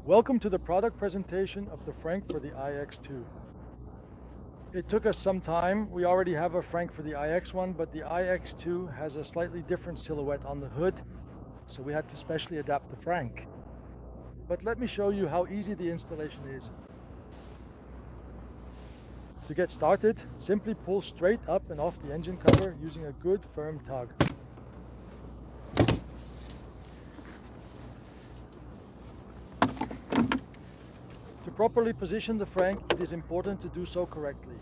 Welcome to the product presentation of the frunk for the iX2. It took us some time. We already have a frunk for the iX1, but the iX2 has a slightly different silhouette on the hood, so we had to specially adapt the frunk. But let me show you how easy the installation is. To get started, simply pull straight up and off the engine cover using a good firm tug. To properly position the frunk, it is important to do so correctly.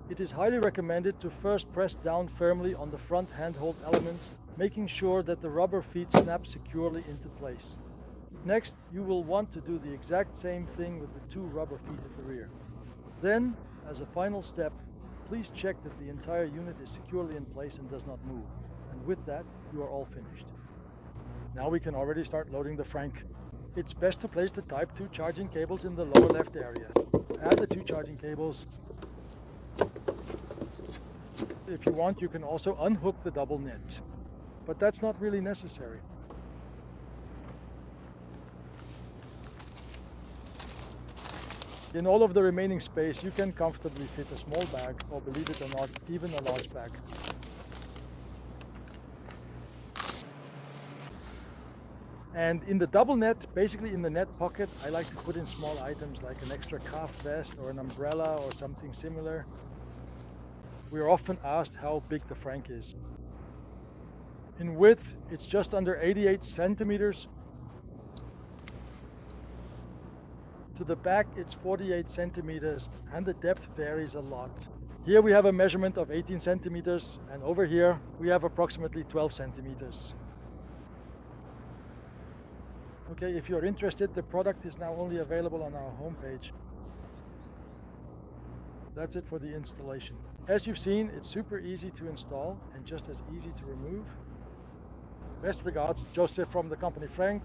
It is highly recommended to first press down firmly on the front handhold elements, making sure that the rubber feet snap securely into place. Next, you will want to do the exact same thing with the two rubber feet at the rear. Then, as a final step, please check that the entire unit is securely in place and does not move. And with that, you are all finished. Now we can already start loading the frunk. It's best to place the Type 2 charging cables in the lower left area. Add the two charging cables. If you want, you can also unhook the double net, but that's not really necessary. In all of the remaining space, you can comfortably fit a small bag, or believe it or not, even a large bag. And in the double net, basically in the net pocket, I like to put in small items like an extra calf vest or an umbrella or something similar. We are often asked how big the frunk is. In width, it's just under 88 centimeters. To the back, it's 48 centimeters, and the depth varies a lot. Here we have a measurement of 18 centimeters, and over here we have approximately 12 centimeters. Okay, if you're interested, the product is now only available on our homepage. That's it for the installation. As you've seen, it's super easy to install and just as easy to remove. Best regards, Joseph from the company Frunk.